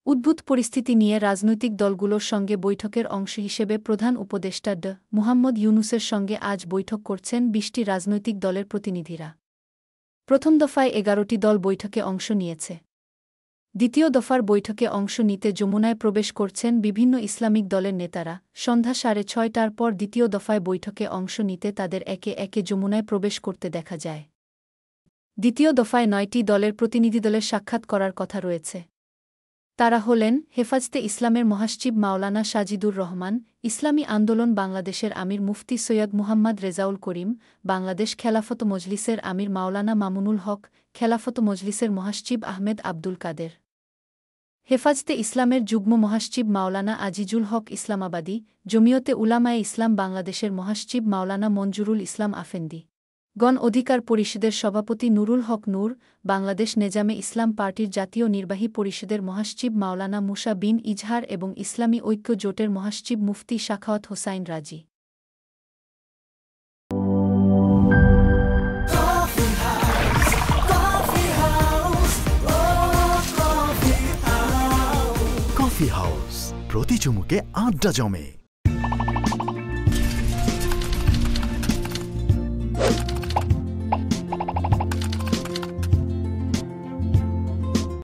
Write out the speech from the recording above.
উদ্ভূত পরিস্থিতি নিয়ে রাজনৈতিক দলগুলোর সঙ্গে বৈঠকের অংশ হিসেবে প্রধান উপদেষ্টা মুহাম্মদ ইউনূসের সঙ্গে আজ বৈঠক করছেন ২০টি রাজনৈতিক দলের প্রতিনিধিরা। প্রথম দফায় ১১টি দল বৈঠকে অংশ নিয়েছে। দ্বিতীয় দফার বৈঠকে অংশ নিতে যমুনায় প্রবেশ করছেন বিভিন্ন ইসলামিক দলের নেতারা। সন্ধ্যা ৬:৩০টার পর দ্বিতীয় দফায় বৈঠকে অংশ নিতে তাদের একে একে যমুনায় প্রবেশ করতে দেখা যায়। দ্বিতীয় দফায় ৯টি দলের প্রতিনিধিদলের সাক্ষাৎ করার কথা রয়েছে। তারা হলেন হেফাজতে ইসলামের মহাসচিব মাওলানা সাজিদুর রহমান, ইসলামী আন্দোলন বাংলাদেশের আমির মুফতি সৈয়দ মুহাম্মদ রেজাউল করিম, বাংলাদেশ খেলাফত মজলিসের আমির মাওলানা মামুনুল হক, খেলাফত মজলিসের মহাসচিব আহমেদ আব্দুল কাদের, হেফাজতে ইসলামের যুগ্ম মহাসচিব মাওলানা আজিজুল হক ইসলামাবাদী, জমিয়তে উলামায়ে ইসলাম বাংলাদেশের মহাসচিব মাওলানা মঞ্জুরুল ইসলাম আফেন্দি, গণ অধিকার পরিষদের সভাপতি নুরুল হক নূর, বাংলাদেশ নেজামে ইসলাম পার্টির জাতীয় নির্বাহী পরিষদের মহাসচিব মাওলানা মুসা বিন ইজহার এবং ইসলামী ঐক্য জোটের মহাসচিব মুফতি শাখাওয়াত হোসাইন রাজি। কফি হাউস, প্রতি চুমুকে আড্ডা জমে।